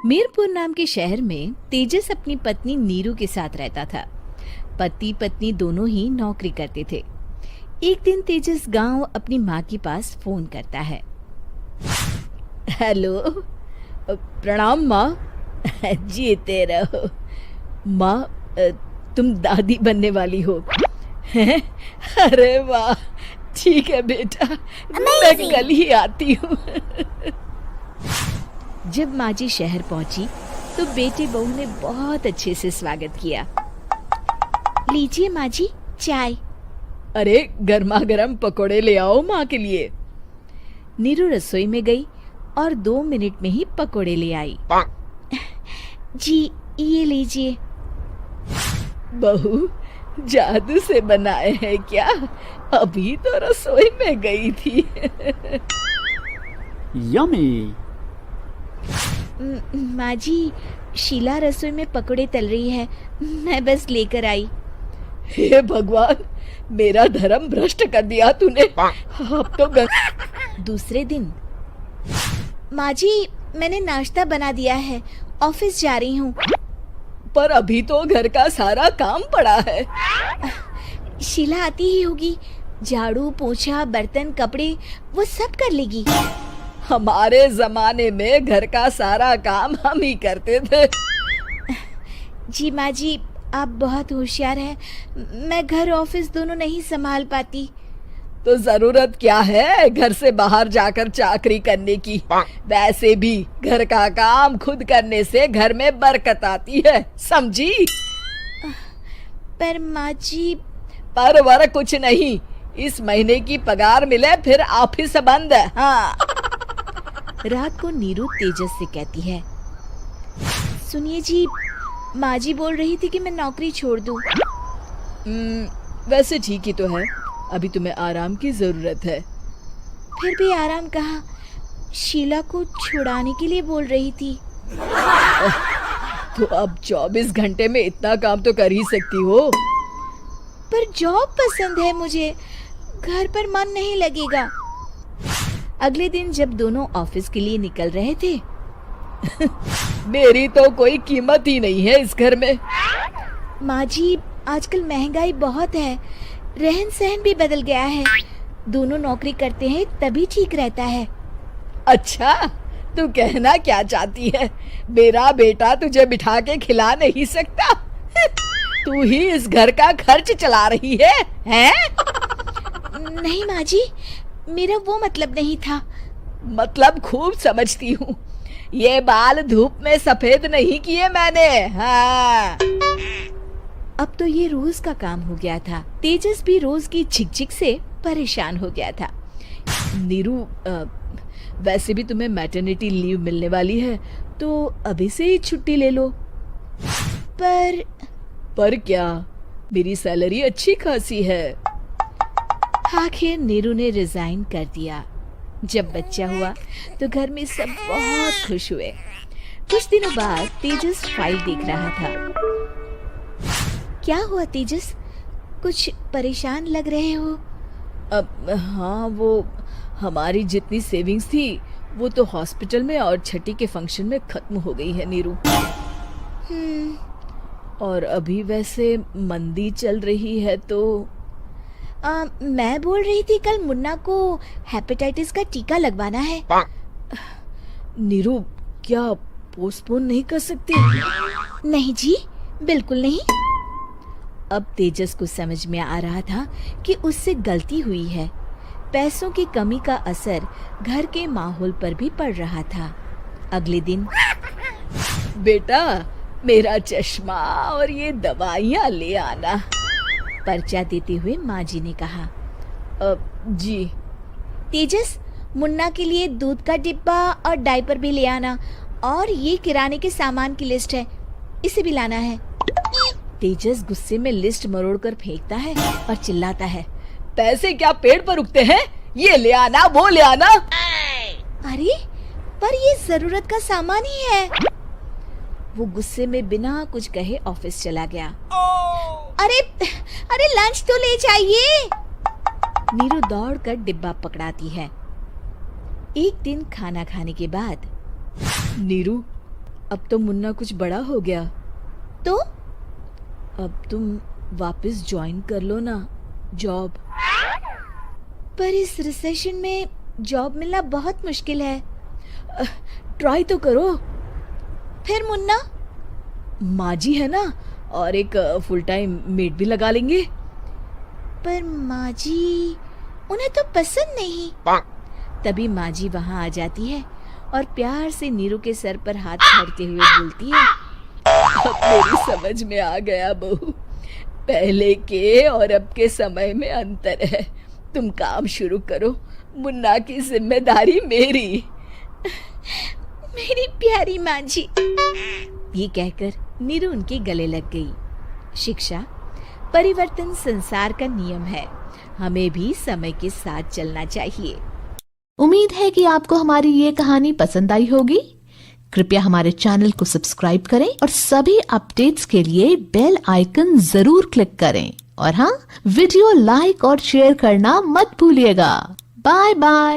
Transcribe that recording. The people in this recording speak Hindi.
मीरपुर नाम के शहर में तेजस अपनी पत्नी नीरू के साथ रहता था। पति पत्नी दोनों ही नौकरी करते थे। एक दिन तेजस गांव अपनी माँ के पास फोन करता है। हेलो, प्रणाम माँ। जीते रहो माँ, तुम दादी बनने वाली हो। हैं? अरे वाह, ठीक है बेटा, मैं कल ही आती हूँ। जब माँ जी शहर पहुंची तो बेटे बहू ने बहुत अच्छे से स्वागत किया। लीजिए माँ जी, चाय। अरे गर्मा गर्म पकोड़े ले आओ माँ के लिए। नीरू रसोई में गई और 2 मिनट में ही पकोड़े ले आई। जी ये लीजिए। बहू, जादू से बनाए हैं क्या? अभी तो रसोई में गई थी। यम्मी। माँ जी, शीला रसोई में पकोड़े तल रही है, मैं बस लेकर आई। हे भगवान, मेरा धर्म भ्रष्ट कर दिया तूने। अब तो दूसरे दिन, माँ जी मैंने नाश्ता बना दिया है, ऑफिस जा रही हूँ। पर अभी तो घर का सारा काम पड़ा है। शीला आती ही होगी, झाड़ू पोछा बर्तन कपड़े वो सब कर लेगी। हमारे जमाने में घर का सारा काम हम ही करते थे। जी माँ जी, आप बहुत होशियार हैं, मैं घर ऑफिस दोनों नहीं संभाल पाती। तो जरूरत क्या है घर से बाहर जाकर चाकरी करने की? वैसे भी घर का काम खुद करने से घर में बरकत आती है, समझी? पर माँ जी, पर वर कुछ नहीं, इस महीने की पगार मिले फिर ऑफिस बंद। हाँ। रात को नीरू तेजस से कहती है, सुनिए जी, माँ जी बोल रही थी कि मैं नौकरी छोड़ दूं। वैसे ठीक ही तो है, अभी तुम्हें आराम की जरूरत है। फिर भी आराम कहाँ, शीला को छुड़ाने के लिए बोल रही थी। तो अब 24 घंटे में इतना काम तो कर ही सकती हो। पर जॉब पसंद है मुझे, घर पर मन नहीं लगेगा। अगले दिन जब दोनों ऑफिस के लिए निकल रहे थे, मेरी तो कोई कीमत ही नहीं है इस घर में। माँ जी, आजकल महंगाई बहुत है, रहन सहन भी बदल गया है, दोनों नौकरी करते हैं तभी ठीक रहता है। अच्छा, तू कहना क्या चाहती है? मेरा बेटा तुझे बिठा के खिला नहीं सकता? तू ही इस घर का खर्च चला रही है, हैं? नहीं माँ जी, मेरा वो मतलब नहीं था। मतलब खूब समझती हूँ, ये बाल धूप में सफेद नहीं किए मैंने। हाँ। अब तो ये रोज का काम हो गया था। तेजस भी रोज की झिकझिक से परेशान हो गया था। नीरू, वैसे भी तुम्हें मैटरनिटी लीव मिलने वाली है, तो अभी से ही छुट्टी ले लो। पर क्या, मेरी सैलरी अच्छी खासी है। आखिर नीरू ने रिजाइन कर दिया। जब बच्चा हुआ तो घर में सब बहुत खुश हुए। कुछ दिनों बाद तेजस फाइल देख रहा था। क्या हुआ तेजस, कुछ परेशान लग रहे हो? हाँ, वो हमारी जितनी सेविंग्स थी वो तो हॉस्पिटल में और छठी के फंक्शन में खत्म हो गई है नीरू। और अभी वैसे मंदी चल रही है तो मैं बोल रही थी कल मुन्ना को हेपेटाइटिस का टीका लगवाना है। नीरू, क्या पोस्टपोन नहीं कर सकते? नहीं जी, बिल्कुल नहीं। अब तेजस को समझ में आ रहा था कि उससे गलती हुई है। पैसों की कमी का असर घर के माहौल पर भी पड़ रहा था। अगले दिन, बेटा मेरा चश्मा और ये दवाइयाँ ले आना, पर्चा देते हुए माँ जी ने कहा। जी। तेजस, मुन्ना के लिए दूध का डिब्बा और डायपर भी ले आना, और ये किराने के सामान की लिस्ट है, इसे भी लाना है। तेजस गुस्से में लिस्ट मरोड़कर फेंकता है और चिल्लाता है, पैसे क्या पेड़ पर उगते हैं? ये ले आना, वो ले आना। अरे पर ये जरूरत का सामान ही है। वो गुस्से में बिना कुछ कहे ऑफिस चला गया। अरे लंच तो ले जाइए। नीरू दौड़कर डिब्बा पकड़ाती है। एक दिन खाना खाने के बाद, नीरू अब तो मुन्ना कुछ बड़ा हो गया। तो अब तुम वापस ज्वाइन कर लो ना जॉब। पर इस रिसेशन में जॉब मिलना बहुत मुश्किल है। ट्राई तो करो। फिर मुन्ना? माँ जी है ना, और एक फुल टाइम मेड भी लगा लेंगे। पर माँ जी, उन्हें तो पसंद नहीं। तभी माँ जी वहाँ आ जाती है और प्यार से नीरू के सर पर हाथ फेरते हुए बोलती है, अब मेरी समझ में आ गया बहू, पहले के और अब के समय में अंतर है। तुम काम शुरू करो, मुन्ना की जिम्मेदारी मेरी। मेरी प्यारी माँ जी। ये कहकर नीरू उनके गले लग गई। शिक्षा, परिवर्तन संसार का नियम है, हमें भी समय के साथ चलना चाहिए। उम्मीद है कि आपको हमारी ये कहानी पसंद आई होगी। कृपया हमारे चैनल को सब्सक्राइब करें और सभी अपडेट्स के लिए बेल आइकन जरूर क्लिक करें। और हाँ, वीडियो लाइक और शेयर करना मत भूलिएगा। Bye bye.